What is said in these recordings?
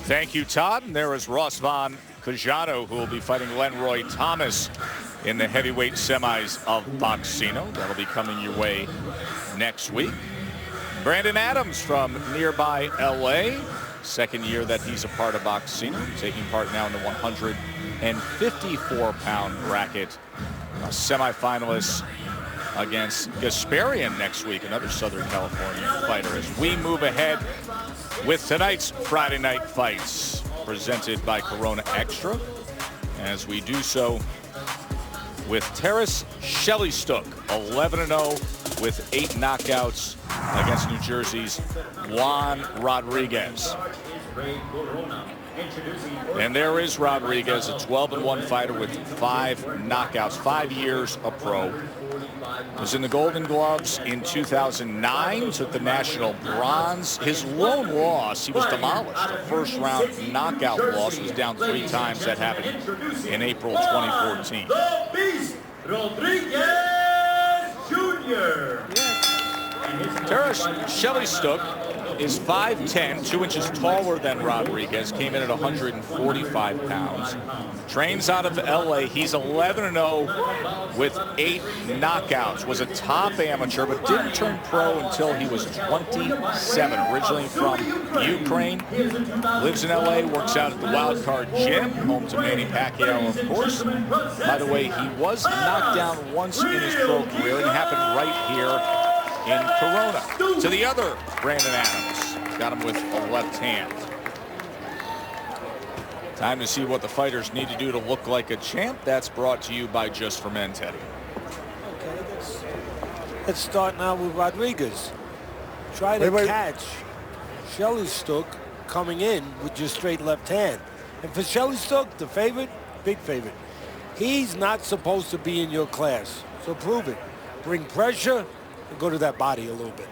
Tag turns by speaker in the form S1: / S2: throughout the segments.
S1: Thank you, Todd. And there is Ross Von Cajano, who will be fighting Lenroy Thomas in the heavyweight semis of Boxino. That'll be coming your way next week. Brandon Adams from nearby LA. Second year that he's a part of Boxino, taking part now in the 154-pound bracket. Semifinalists against Gasparian next week, another Southern California fighter, as we move ahead with tonight's Friday night fights presented by Corona Extra, as we do so with Taras Šelestюk, 11-0 with 8 knockouts against New Jersey's Juan Rodraguez. And there is Rodraguez, a 12-1 fighter with 5 knockouts, 5 years a pro. Was in the Golden Gloves in 2009, took the national bronze. His lone loss, he was demolished. A first-round knockout loss, was down 3 times. That happened in April 2014.
S2: The Beast, Rodraguez Jr.
S1: Taras Šelestюk is 5'10", 2 inches taller than Rodraguez, came in at 145 pounds. Trains out of LA. He's 11-0 with 8 knockouts. Was a top amateur, but didn't turn pro until he was 27. Originally from Ukraine. Lives in LA, works out at the Wild Card Gym, home to Manny Pacquiao, of course. By the way, he was knocked down once in his pro career, and it happened right here in Corona. To the other Brandon Adams. Got him with a left hand. Time to see what the fighters need to do to look like a champ. That's brought to you by Just for Men, Teddy.
S3: Okay, let's start now with Rodraguez. Try to catch Šelestюk coming in with just straight left hand. And for Šelestюk, the favorite, big favorite, he's not supposed to be in your class. So prove it. Bring pressure and go to that body a little bit.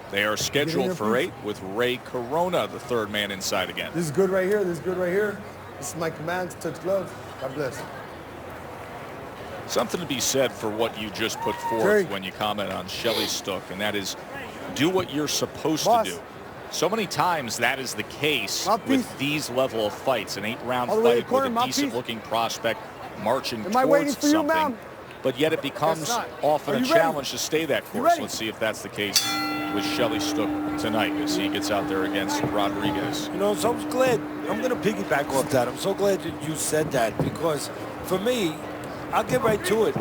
S1: They are scheduled for 8 with Ray Corona, the third man inside again.
S4: This is good right here. This is good right here. This is my command to touch gloves. God bless.
S1: Something to be said for what you just put forth when you comment on Šelestюk, and that is do what you're supposed to do. So many times that is the case with these level of fights. An 8-round fight with a decent-looking prospect marching towards something. But yet it becomes often a challenge to stay that course. Let's see if that's the case with Šelestюk tonight as he gets out there against Rodraguez.
S3: You know, so I'm glad, I'm going to piggyback off that. I'm so glad that you said that, because for me, I'll get right to it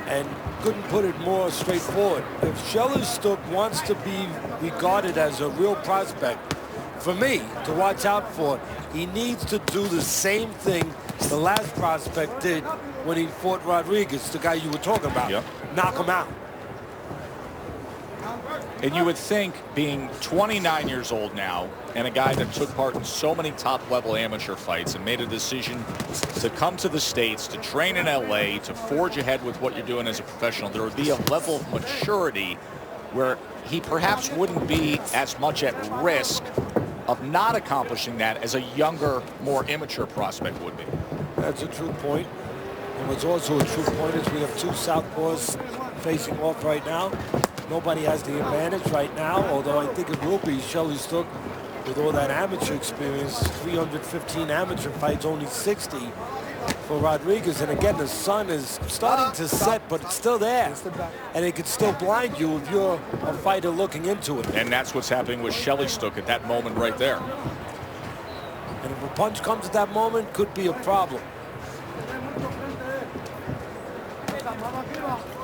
S3: and couldn't put it more straightforward. If Šelestюk wants to be regarded as a real prospect, for me, to watch out for, he needs to do the same thing the last prospect did when he fought Rodraguez, the guy you were talking about.
S1: Yep.
S3: Knock him out.
S1: And you would think, being 29 years old now, and a guy that took part in so many top-level amateur fights and made a decision to come to the States, to train in LA, to forge ahead with what you're doing as a professional, there would be a level of maturity where he perhaps wouldn't be as much at risk of not accomplishing that as a younger, more immature prospect would be.
S3: That's a true point. And what's also a true point is we have 2 southpaws facing off right now. Nobody has the advantage right now, although I think it will be Šelestюk with all that amateur experience. 315 amateur fights, only 60 for Rodraguez. And again, the sun is starting to set, but it's still there. And it could still blind you if you're a fighter looking into it.
S1: And that's what's happening with Šelestюk at that moment right there.
S3: And if a punch comes at that moment, could be a problem.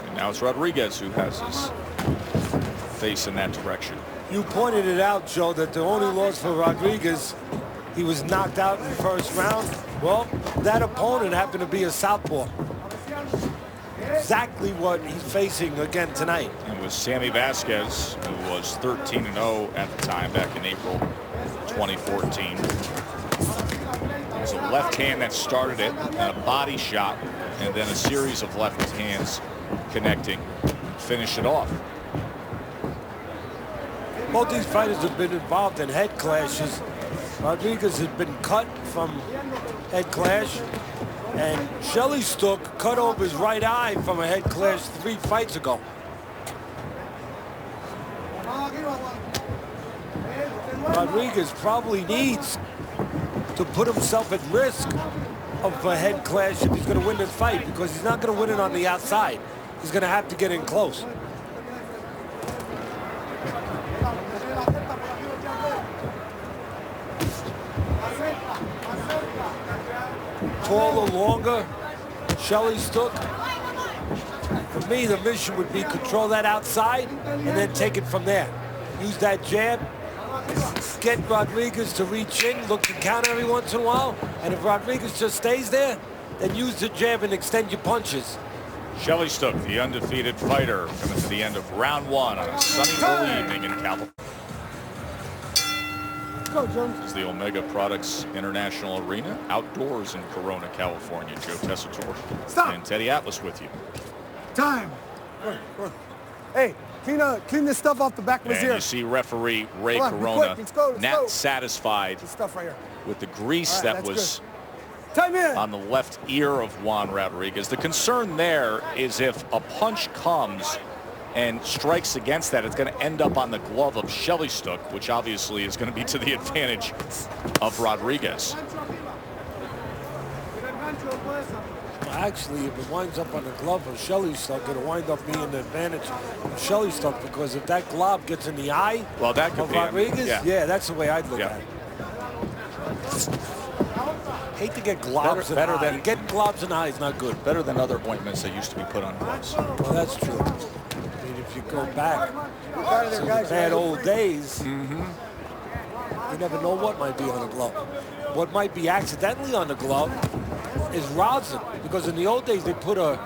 S1: And now it's Rodraguez who has his face in that direction.
S3: You pointed it out, Joe, that the only loss for Rodraguez, he was knocked out in the first round. Well, that opponent happened to be a southpaw. Exactly what he's facing again tonight.
S1: It was Sammy Vasquez, who was 13-0 at the time, back in April 2014. It was a left hand that started it, and a body shot, and then a series of left hands connecting, finish it off.
S3: Both these fighters have been involved in head clashes. Rodraguez has been cut from head clash, and Šelestюk cut over his right eye from a head clash 3 fights ago. Rodraguez probably needs to put himself at risk of a head clash if he's going to win this fight, because he's not going to win it on the outside. He's going to have to get in close. Taller, longer, Šelestюk. For me, the mission would be control that outside and then take it from there. Use that jab, get Rodraguez to reach in, look to counter every once in a while, and if Rodraguez just stays there, then use the jab and extend your punches.
S1: Šelestюk, the undefeated fighter, coming to the end of round one on a sunny early evening in California. This is the Omega Products International Arena, outdoors in Corona, California. Joe Tessitore and Teddy Atlas with you.
S4: Time. Hey, clean this stuff off the back of his
S1: And
S4: ear.
S1: you see referee Ray
S4: Come on, be
S1: Corona
S4: quick, let's go.
S1: not satisfied
S4: This stuff right here.
S1: with the grease
S4: All right,
S1: that
S4: that's
S1: was
S4: good. Time in.
S1: on the left ear of Juan Rodraguez. The concern there is if a punch comes and strikes against that, it's going to end up on the glove of Šelestюk, which obviously is going to be to the advantage of Rodraguez.
S3: Actually, if it winds up on the glove of Šelestюk, it'll wind up being the advantage of Šelestюk, because if that glove gets in the eye
S1: Well, that could
S3: of
S1: be.
S3: Rodraguez, yeah, that's the way I'd look
S1: Yeah.
S3: at it. Hate to get globs in the eye.
S1: than
S3: Getting globs in the eye is not good.
S1: Better than other ointments that used to be put on gloves.
S3: Well, that's true. I mean, if you go back to the bad old days, you never know what might be on a glove. What might be accidentally on the glove is rosin, because in the old days they put a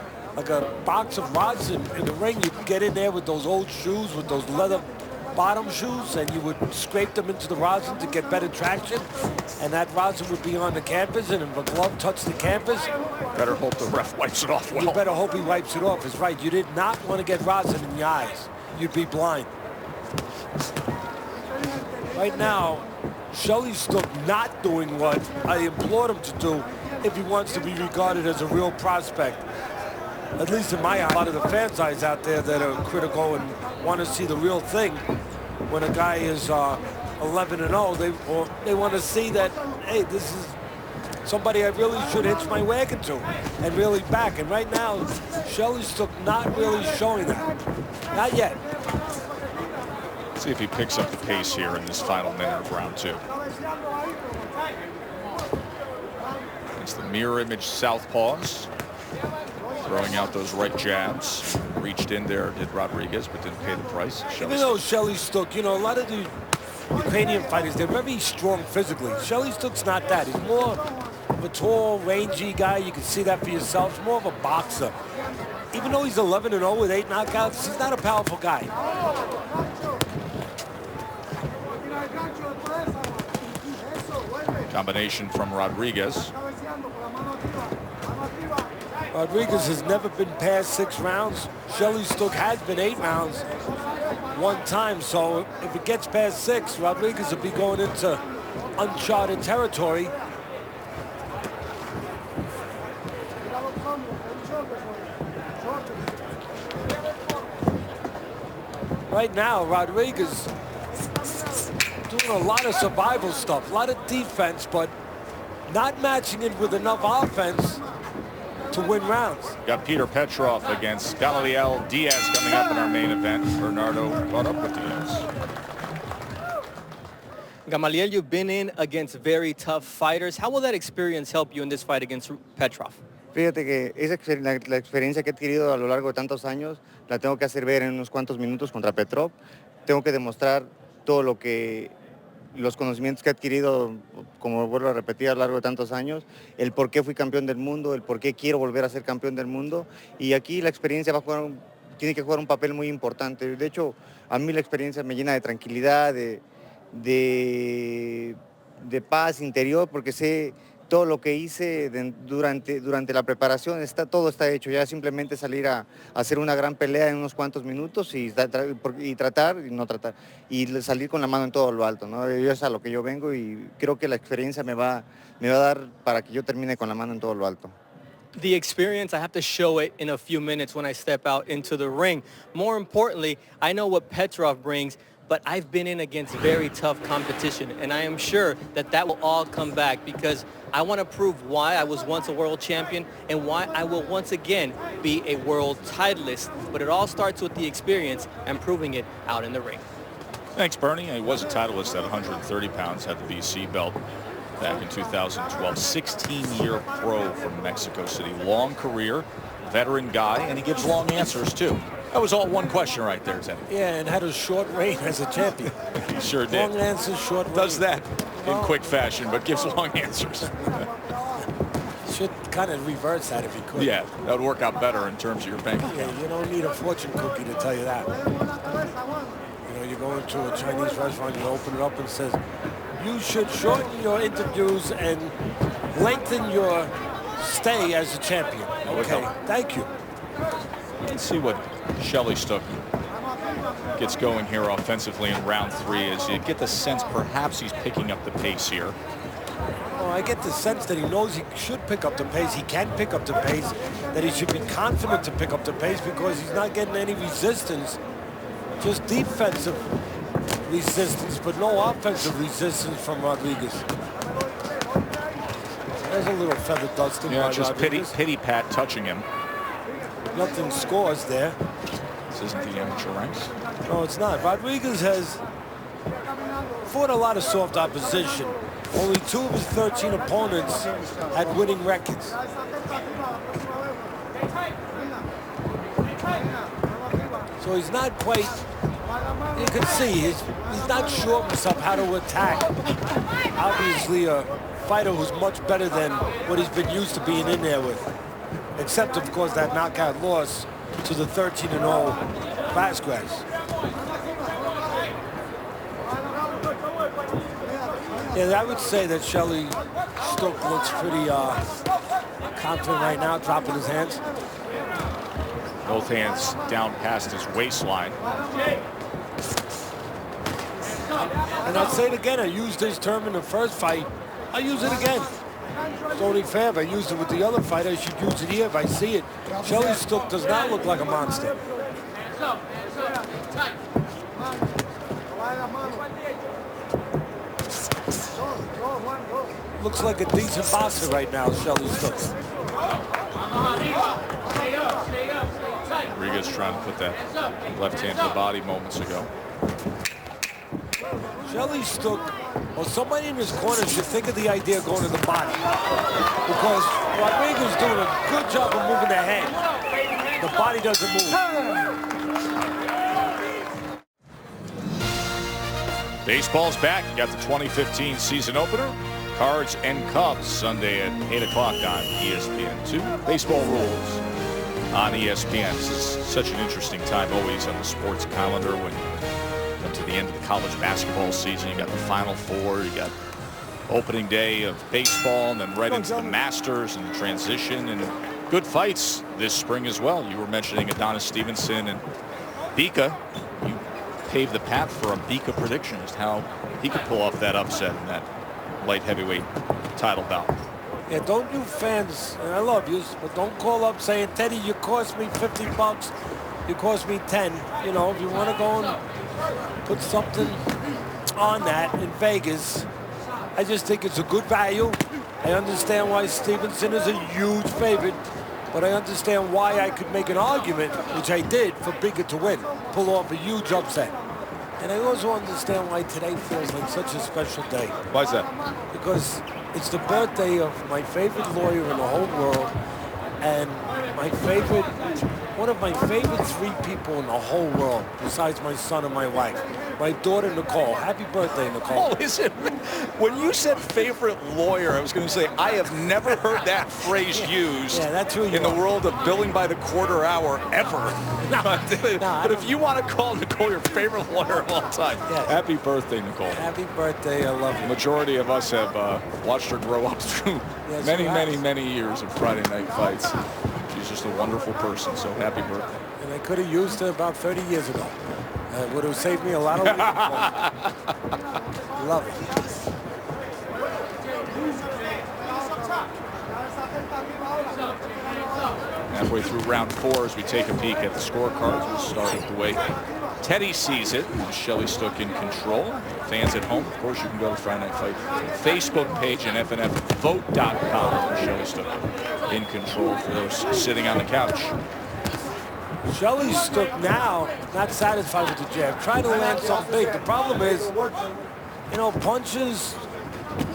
S3: box of rosin in the ring. You could get in there with those old shoes, with those leather bottom shoes, and you would scrape them into the rosin to get better traction, and that rosin would be on the canvas, and if a glove touched the canvas,
S1: Better hope the ref wipes it off well.
S3: you better hope he wipes it off. It's right. You did not want to get rosin in your eyes. You'd be blind. Right now, Šelestюk not doing what I implored him to do if he wants to be regarded as a real prospect. At least in my eye, a lot of the fans' eyes out there that are critical and want to see the real thing. When a guy is 11-0, they want to see that, hey, this is somebody I really should hitch my wagon to and really back. And right now, Šelestюk not really showing that. Not yet.
S1: See if he picks up the pace here in this final minute of round two. It's the mirror image southpaws. Throwing out those right jabs. Reached in there, did Rodraguez, but didn't pay the price.
S3: Even though Šelestюk, you know, a lot of the Ukrainian fighters, they're very strong physically. Šelestyk's not that. He's more of a tall, rangy guy. You can see that for yourself. He's more of a boxer. Even though he's 11-0 with 8 knockouts, he's not a powerful guy.
S1: Combination from Rodraguez.
S3: Rodraguez has never been past 6 rounds. Šelestюk has been 8 rounds one time. So if it gets past 6, Rodraguez will be going into uncharted territory. Right now, Rodraguez doing a lot of survival stuff, a lot of defense, but not matching it with enough offense to win rounds.
S1: Got Peter Petrov against Gamaliel Diaz coming up in our main event. Bernardo caught up with Diaz.
S5: Gamaliel, you've been in against very tough fighters. How will that experience help you in this fight against Petrov?
S6: Fíjate que la experiencia que he adquirido a lo largo de tantos años la tengo que hacer ver en unos cuantos minutos contra Petrov. Tengo que demostrar todo lo que los conocimientos que he adquirido, como vuelvo a repetir, a lo largo de tantos años, el por qué fui campeón del mundo, el por qué quiero volver a ser campeón del mundo. Y aquí la experiencia tiene que jugar un papel muy importante. De hecho, a mí la experiencia me llena de tranquilidad, de paz interior, porque sé todo lo que hice durante la preparación, todo está hecho. Ya simplemente salir a hacer una gran pelea en unos cuantos minutos y salir con la mano en todo lo alto, ¿no? Eso es a lo que yo vengo y creo que la experiencia me va a dar para que yo termine con la mano en todo lo alto.
S5: The experience, I have to show it in a few minutes when I step out into the ring. More importantly, I know what Petrov brings. but I've been in against very tough competition, and I am sure that that will all come back because I want to prove why I was once a world champion and why I will once again be a world titleist. But it all starts with the experience and proving it out in the ring.
S1: Thanks, Bernie. He was a titleist at 130 pounds, had the BC belt back in 2012. 16-year pro from Mexico City. Long career, veteran guy, and he gives long answers, too. That was all one question right there, Teddy.
S3: Yeah, and had a short reign as a champion.
S1: He sure did.
S3: Long answers, short reign.
S1: Does that in quick fashion, but gives long answers.
S3: Should kind of reverse that if he could.
S1: Yeah, that would work out better in terms of your bank account.
S3: Yeah, you don't need a fortune cookie to tell you that. You know, you go into a Chinese restaurant, you open it up and it says, you should shorten your interviews and lengthen your stay as a champion. Okay, thank you.
S1: Let's see what Šelestюk gets going here offensively in round 3 as you get the sense perhaps he's picking up the pace here.
S3: Well, I get the sense that he knows he should pick up the pace. He can pick up the pace, that he should be confident to pick up the pace because he's not getting any resistance, just defensive resistance, but no offensive resistance from Rodraguez. There's a little feather dusting.
S1: Yeah, just pity pat touching him.
S3: Nothing scores there.
S1: This isn't the amateur ranks.
S3: No, it's not. Rodraguez has fought a lot of soft opposition. Only 2 of his 13 opponents had winning records. So he's not quite, you can see, he's not sure of himself how to attack. Obviously a fighter who's much better than what he's been used to being in there with. Except, of course, that knockout loss to the 13-0 Vasquez. Yeah, I would say that Šelestюk looks pretty confident right now, dropping his hands.
S1: Both hands down past his waistline.
S3: And I'd say it again, I used this term in the first fight. I'll use it again. It's only fair if I used it with the other fighter, I should use it here if I see it. Šelestюk does not look like a monster. Looks like a decent boxer right now, Šelestюk.
S1: Rodraguez trying to put that left hand to the body moments ago.
S3: Šelestюk, well, somebody in his corner should think of the idea of going to the body. Because Rodraguez is doing a good job of moving the head. The body doesn't move.
S1: Baseball's back. You got the 2015 season opener. Cards and Cubs Sunday at 8 o'clock on ESPN2. Baseball rules on ESPN. This is such an interesting time always on the sports calendar when you come to the end of the college basketball season. You got the Final Four. You got opening day of baseball and then right into the Masters and transition and good fights this spring as well. You were mentioning Adonis Stevenson and Bika. You paved the path for a Bika prediction as to how he could pull off that upset in that light heavyweight title bout.
S3: Yeah, don't you fans, and I love you, but don't call up saying, Teddy, you cost me 50 bucks, you cost me 10. You know, if you want to go and put something on that in Vegas, I just think it's a good value. I understand why Stevenson is a huge favorite, but I understand why I could make an argument, which I did, for Bika to win, pull off a huge upset. And I also understand why today feels like such a special day.
S1: Why is that?
S3: Because it's the birthday of my favorite lawyer in the whole world and one of my favorite 3 people in the whole world, besides my son and my wife. My daughter, Nicole. Happy birthday, Nicole.
S1: Oh, is it? When you said favorite lawyer, I was going to say, I have never heard that phrase used
S3: that's who you
S1: in the world of billing by the quarter hour ever. But if you want to call Nicole your favorite lawyer of all time, happy birthday, Nicole.
S3: Happy birthday. I love you.
S1: The majority of us have watched her grow up through many years of Friday night fights. She's just a wonderful person, so happy birthday.
S3: And I could have used her about 30 years ago. It would have saved me a lot of weeks. Love it.
S1: Halfway through round 4 as we take a peek at the scorecards. We'll start with the way Teddy sees it. Shelestwyk in control. Fans at home, of course, you can go to Friday Night Fight Facebook page and FNFvote.com. Shelestwyk in control for those sitting on the couch.
S3: Shelestwyk now not satisfied with the jab, trying to land something big. The problem is, you know, punches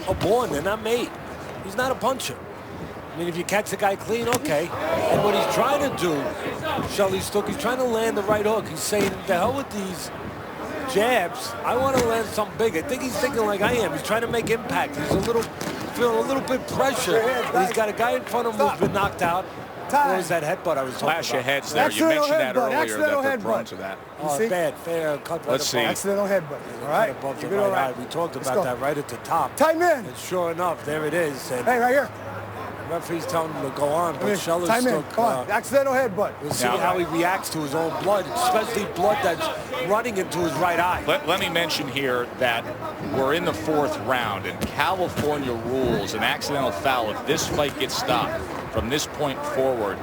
S3: are born, they're not made. He's not a puncher. I mean, if you catch the guy clean, okay. And what he's trying to do, Shelestwyk, he's trying to land the right hook. He's saying, the hell with these jabs. I want to land something big. I think he's thinking like I am. He's trying to make impact. He's feeling a little bit pressure. And he's got a guy in front of him who's been knocked out. What was that headbutt I was talking
S1: Flash
S3: about?
S1: of heads there. You mentioned that earlier, that they're prone to that.
S3: Oh, bad. Fair cut.
S1: Let's see.
S4: Accidental headbutt. All right.
S3: Above the
S4: Keep it all
S3: right
S4: right.
S3: eye. We talked about that right at the top.
S4: Time in.
S3: And sure enough, there it is. And
S4: Hey, right here.
S3: the referee's telling him to go on, but
S4: Time in.
S3: Shelestwyk,
S4: Come on. Accidental headbutt.
S3: we'll see how he reacts to his own blood, especially blood that's running into his right eye.
S1: Let me mention here that we're in the 4th round, and California rules an accidental foul if this fight gets stopped from this point forward.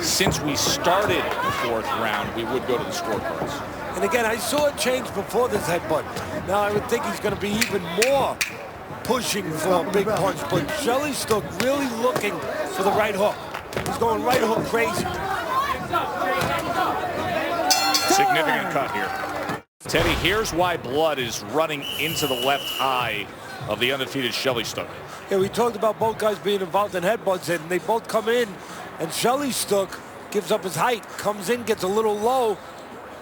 S1: Since we started the 4th round, we would go to the scorecards.
S3: And again, I saw it change before this headbutt. Now I would think he's going to be even more pushing for a big punch, but Shelestwyk really looking for the right hook. He's going right hook crazy.
S1: Significant cut here. Teddy, here's why blood is running into the left eye of the undefeated Shelestwyk.
S3: Yeah, we talked about both guys being involved in headbutts, and they both come in, and Shelestwyk gives up his height, comes in, gets a little low,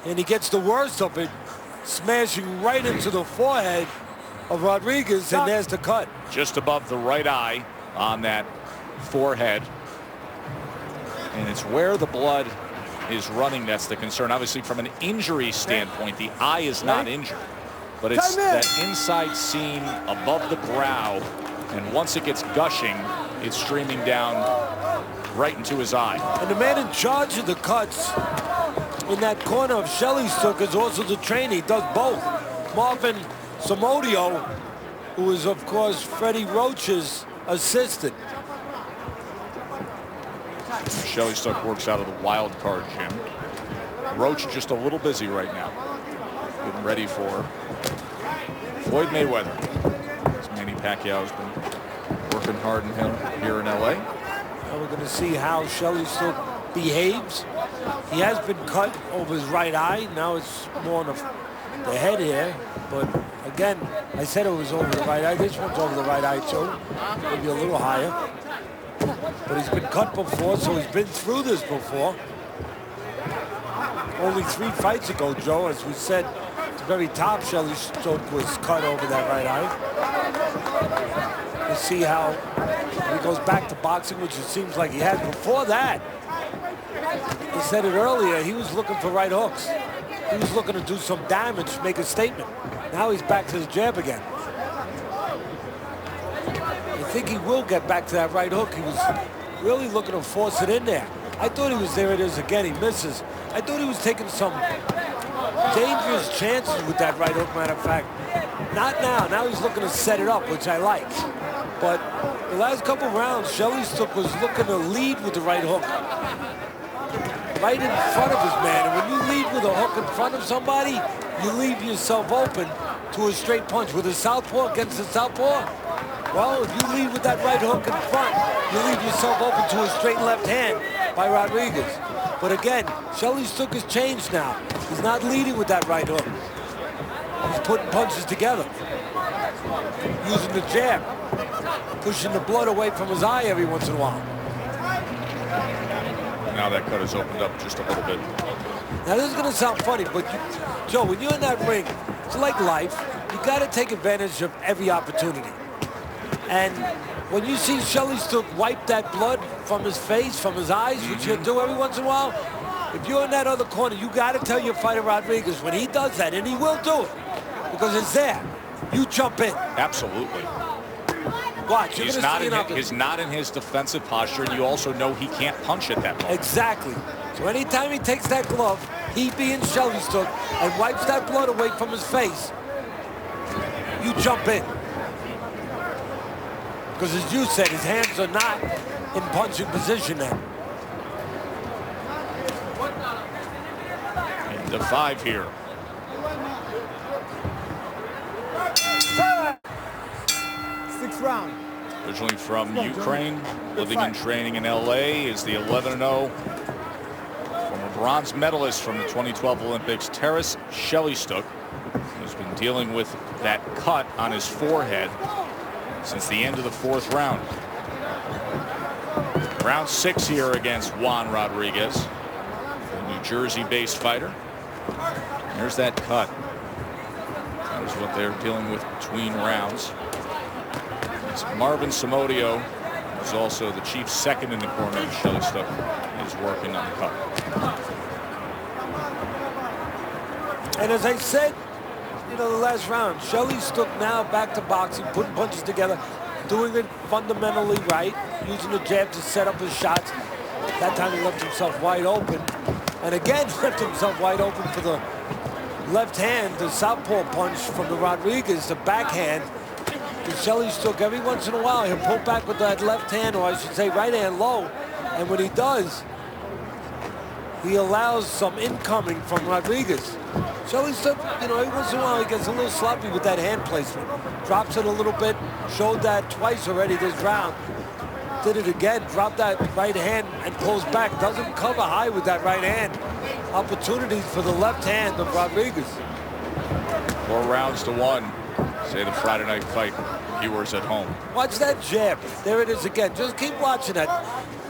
S3: and he gets the worst of it, smashing right into the forehead of Rodraiguez, and there's the cut.
S1: Just above the right eye on that forehead. And it's where the blood is running that's the concern. Obviously, from an injury standpoint, the eye is not injured. But it's that inside seam above the brow, and once it gets gushing, it's streaming down right into his eye.
S3: And the man in charge of the cuts in that corner of Shelestwyk is also the trainer. He does both. Marvin Samodio, who is, of course, Freddie Roach's assistant.
S1: Shelestwyk works out of the wild card gym. Roach just a little busy right now, getting ready for Floyd Mayweather. As Manny Pacquiao's been working hard in him here in LA.
S3: And we're going to see how Shelestwyk behaves. He has been cut over his right eye. Now it's more on the head here. But again, I said it was over the right eye. This one's over the right eye too. Maybe a little higher. But he's been cut before, so he's been through this before. Only 3 fights ago, Joe, as we said, at the very top, Shelestwyk was cut over that right eye. We'll see how he goes back to boxing, which it seems like he has. Before that, he said it earlier, he was looking for right hooks. He was looking to do some damage, make a statement. Now he's back to the jab again. I think he will get back to that right hook. He was really looking to force it in there. I thought he was, there it is again, he misses. I thought he was taking some dangerous chances with that right hook, matter of fact. Not now. Now he's looking to set it up, which I like. But the last couple rounds, Shelestwyk was looking to lead with the right hook. Right in front of his man. And when you lead with a hook in front of somebody, you leave yourself open to a straight punch. With a southpaw against a southpaw, well, if you lead with that right hook in front, you leave yourself open to a straight left hand by Rodraiguez. But again, Shelestwyk has changed now. He's not leading with that right hook. He's putting punches together. Using the jab. Pushing the blood away from his eye every once in a while.
S1: Now that cut has opened up just a little bit.
S3: Now this is going to sound funny, but Joe, when you're in that ring, it's like life. You got to take advantage of every opportunity. And when you see Shelestwyk wipe that blood from his face, from his eyes, which he'll do every once in a while, if you're in that other corner, you got to tell your fighter Rodraiguez when he does that, and he will do it, because it's there. You jump in.
S1: Absolutely.
S3: Watch.
S1: He's not in his defensive posture, and you also know he can't punch at that moment.
S3: Exactly. So anytime he takes that glove, he being Shelestwyk, and wipes that blood away from his face, you jump in. Because as you said, his hands are not in punching position now.
S1: Into 5 here.
S4: round.
S1: Originally from Ukraine, living and training in LA, is the 11-0 former bronze medalist from the 2012 Olympics, Taras Šelestюk, who's been dealing with that cut on his forehead since the end of the 4th round. Round 6 here against Juan Rodraguez, a New Jersey-based fighter. There's that cut. That is what they're dealing with between rounds. Marvin Somodio, who's also the chief second in the corner of Šelestюk, is working on the cut.
S3: And as I said, the last round, Šelestюk now back to boxing, putting punches together, doing it fundamentally right, using the jab to set up his shots. That time he left himself wide open. And again, left himself wide open for the left hand, the southpaw punch from the Rodraguez, the backhand. Šelestюk, every once in a while, he'll pull back with that left hand, or I should say right hand low. And when he does, he allows some incoming from Rodraguez. Šelestюk, every once in a while, he gets a little sloppy with that hand placement. Drops it a little bit, showed that twice already this round. Did it again, dropped that right hand and pulls back. Doesn't cover high with that right hand. Opportunities for the left hand of Rodraguez.
S1: 4 rounds to 1. Say the Friday Night Fight viewers at home.
S3: Watch that jab. There it is again. Just keep watching that.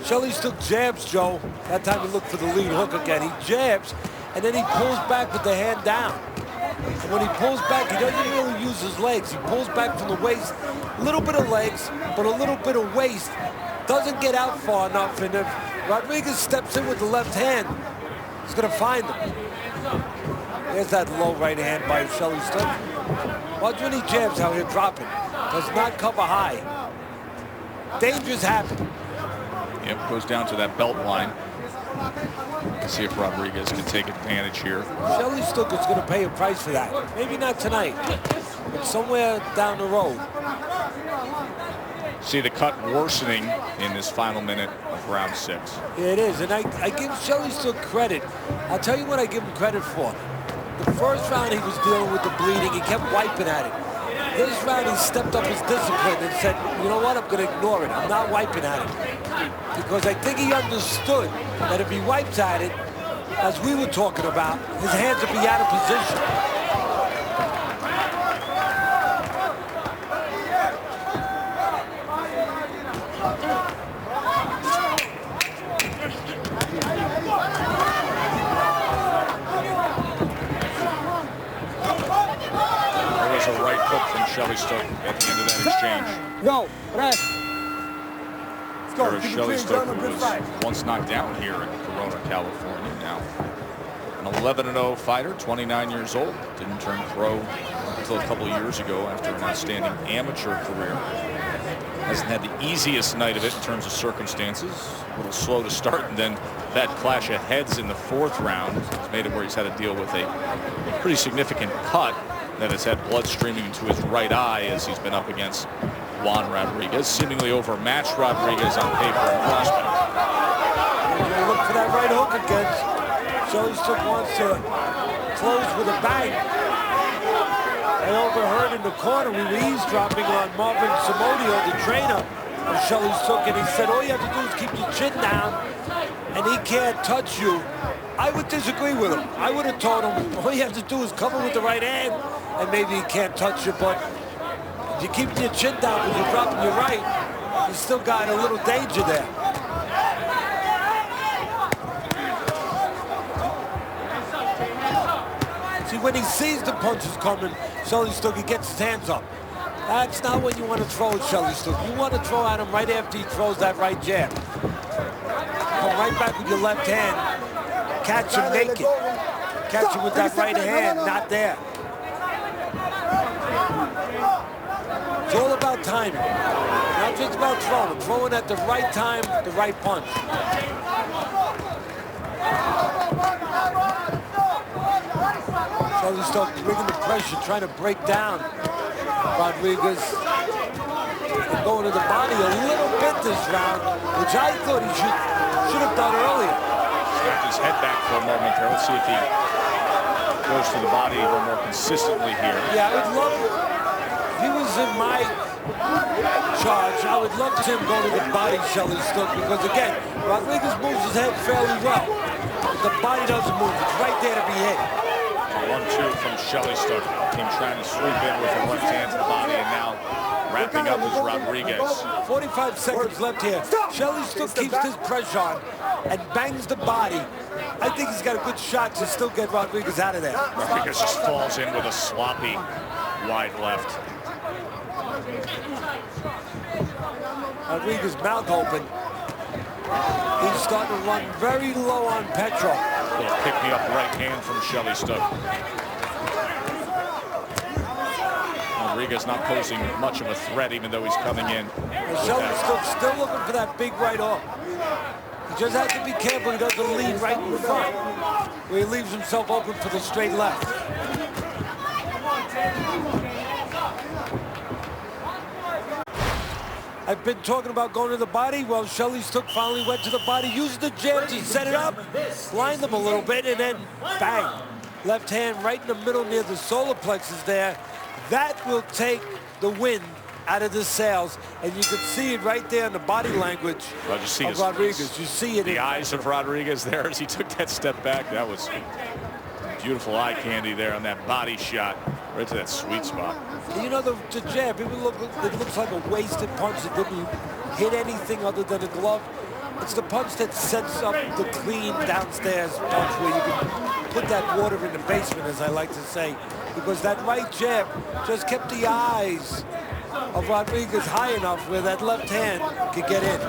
S3: Šelestюk jabs, Joe. That time he looked for the lead hook again. He jabs, and then he pulls back with the hand down. And when he pulls back, he doesn't really use his legs. He pulls back from the waist. A little bit of legs, but a little bit of waist. Doesn't get out far enough. And if Rodraguez steps in with the left hand, he's going to find him. There's that low right hand by Šelestюk. Watch when he jabs how he'll drop it. Does not cover high. Dangers happen.
S1: Yep, goes down to that belt line. Let's see if Rodraguez can take advantage here.
S3: Šelestюk is going to pay a price for that. Maybe not tonight, but somewhere down the road.
S1: See the cut worsening in this final minute of round 6.
S3: Yeah, it is, and I give Šelestюk credit. I'll tell you what I give him credit for. The first round he was dealing with the bleeding. He kept wiping at it. This round he stepped up his discipline and said, you know what, I'm going to ignore it. I'm not wiping at it. Because I think he understood that if he wipes at it, as we were talking about, his hands would be out of position.
S1: Šelestюk at the end of that exchange.
S4: Go, rest. Let's go.
S1: Taras Šelestюk, who was once knocked down here in Corona, California. Now an 11-0 fighter, 29 years old. Didn't turn pro until a couple of years ago after an outstanding amateur career. Hasn't had the easiest night of it in terms of circumstances. A little slow to start, and then that clash of heads in the 4th round has made it where he's had to deal with a pretty significant cut that has had blood streaming into his right eye as he's been up against Juan Rodraguez. Seemingly overmatched Rodraguez on paper and prospect.
S3: Look for that right hook again. Šelestюk wants to close with a bang. I overheard in the corner, we were eavesdropping on Marvin Somodio, the trainer of Šelestюk, and he said, all you have to do is keep your chin down, and he can't touch you. I would disagree with him. I would have told him, all you have to do is cover with the right hand, and maybe he can't touch you, but if you keep your chin down when you're dropping your right, you still got a little danger there. See, when he sees the punches coming, Šelestюk, he gets his hands up. That's not what you want to throw at Šelestюk. You want to throw at him right after he throws that right jab. Come right back with your left hand. Catch him naked. Catch him with that right hand, not there. It's all about timing. Not just about throwing. Throwing at the right time, the right punch. Šelestюk bringing the pressure, trying to break down Rodraguez. And going to the body a little bit this round, which I thought he should have done earlier.
S1: Snapped his head back for a moment there. Let's see if he goes to the body a little more consistently here.
S3: Yeah, I would love it. If he was was in my charge, I would love to see him go to the body, Shelley-Stook, because again, Rodraguez moves his head fairly well. The body doesn't move. It's right there to be hit.
S1: 1-2 from Shelley-Stook. Came trying to sweep in with the left hand to the body, and now wrapping up is Rodraguez.
S3: 45 seconds left here. Shelley-Stook keeps this pressure on and bangs the body. I think he's got a good shot to still get Rodraguez out of there.
S1: Rodraguez just falls in with a sloppy wide left.
S3: Rodraguez mouth open. He's starting to run very low on petrol.
S1: Little pick-me-up right hand from Shelley-Stook. Rodraguez not posing much of a threat, even though he's coming in.
S3: Shelley-Stook still looking for that big right hook. He just has to be careful he doesn't lead right in front, where he leaves himself open for the straight left. I've been talking about going to the body. Well, Shelley-Stook finally went to the body, used the jab to set it up, blind them a little bit, and then bang. Left hand right in the middle near the solar plexus there. That will take the wind out of the sails, and you can see it right there in the body language of Rodraguez. You see it.
S1: The eyes of Rodraguez there as he took that step back. That was beautiful eye candy there on that body shot, right to that sweet spot.
S3: You know, the jab, it looks like a wasted punch that didn't hit anything other than a glove. It's the punch that sets up the clean downstairs punch where you can put that water in the basement, as I like to say, because that right jab just kept the eyes of Rodraguez high enough where that left hand could get in.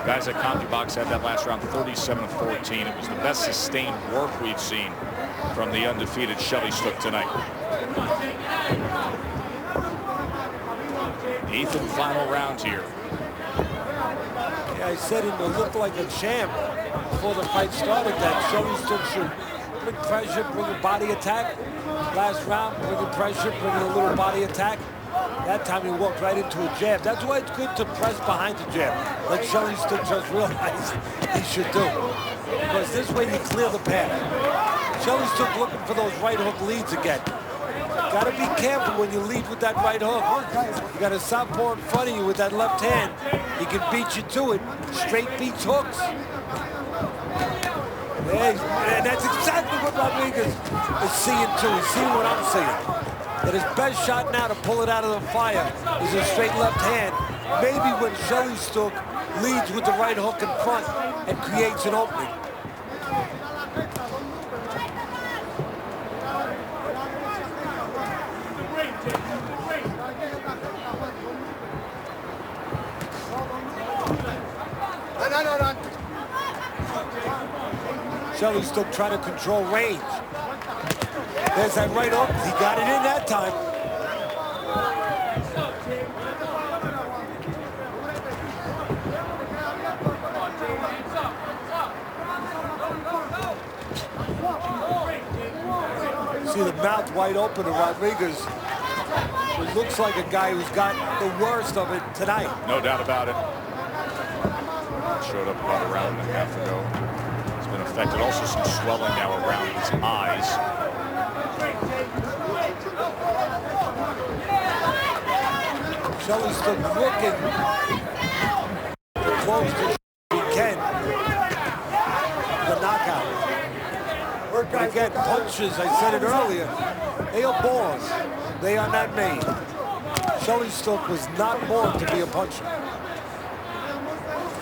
S1: Guys at CompuBox had that last round 37-14. It was the best sustained work we've seen from the undefeated Shelley-Stook tonight. Eighth and final round here.
S3: Yeah, I said it looked like a champ before the fight started that Shelley-Stook should bring pressure, bring a body attack. Last round, bringing pressure, bringing a little body attack. That time he walked right into a jab. That's why it's good to press behind the jab, like Shelley-Stook just realized he should do. Because this way you clear the path. Shelley-Stook looking for those right hook leads again. Got to be careful when you lead with that right hook. You got a southpaw in front of you with that left hand. He can beat you to it. Straight beats hooks. And that's exactly what Rodraguez is seeing too. He's seeing what I'm seeing. That his best shot now to pull it out of the fire is a straight left hand. Maybe when Shelley-Stook leads with the right hook in front and creates an opening. Shelley-Stook trying to control range. There's that right hook. He got it in that time. See the mouth wide open of Rodraguez. It looks like a guy who's got the worst of it tonight.
S1: No doubt about it. Showed up about a round and a half ago. He's been affected. Also some swelling now around his eyes.
S3: Shelley-Stook looking close to he can. The knockout. But again, punches, I said it earlier, they are born. They are not made. Shelley-Stook was not born to be a puncher.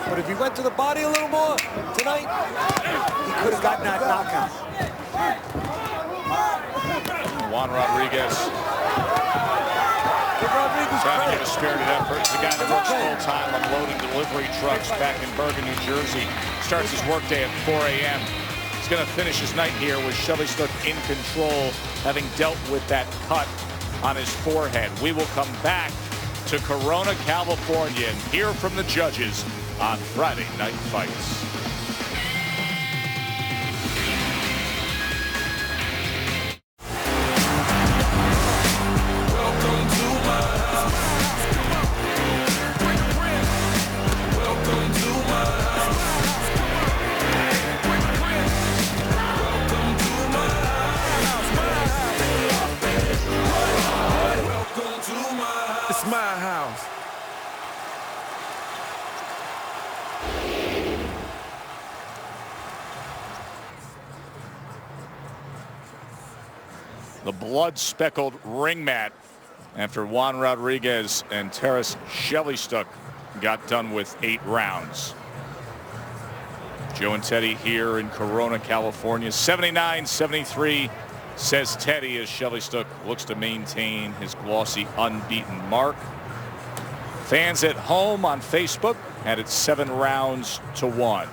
S3: But if he went to the body a little more tonight, he could have gotten that knockout.
S1: Juan Rodraguez. Trying to give a spirited effort. He's the guy that works full-time unloading delivery trucks back in Bergen, New Jersey. Starts his workday at 4 a.m. He's going to finish his night here with Shelley-Stook in control, having dealt with that cut on his forehead. We will come back to Corona, California, and hear from the judges on Friday Night Fights.
S7: Welcome to
S1: the blood-speckled ring mat after Juan Rodragez and Taras Šelestюk got done with 8 rounds. Joe and Teddy here in Corona, California. 79-73, says Teddy, as Šelestюk looks to maintain his glossy unbeaten mark. Fans at home on Facebook had it 7 rounds to 1.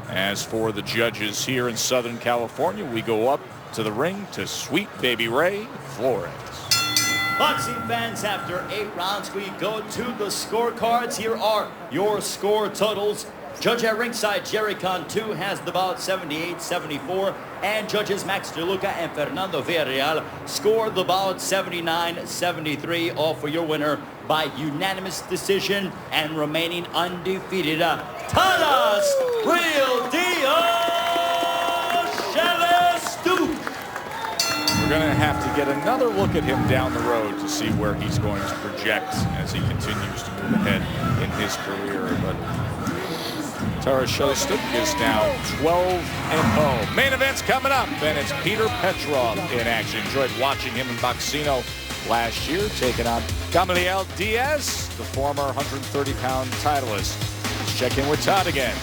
S1: As for the judges here in Southern California, we go up to the ring to Sweet Baby Ray Flores.
S7: Boxing fans, after 8 rounds, we go to the scorecards. Here are your score totals. Judge at ringside, Jerry Cantu has the bout 78-74, and judges Max DeLuca and Fernando Villarreal score the bout 79-73, all for your winner by unanimous decision and remaining undefeated, Taras Real Deal Šelestюk.
S1: We're going to have to get another look at him down the road to see where he's going to project as he continues to move ahead in his career. But Taras Šelestюk is now 12-0. Main event's coming up, and it's Peter Petrov in action. Enjoyed watching him in Boxino last year, taking on Gamaliel Diaz, the former 130-pound titleist. Let's check in with Todd again.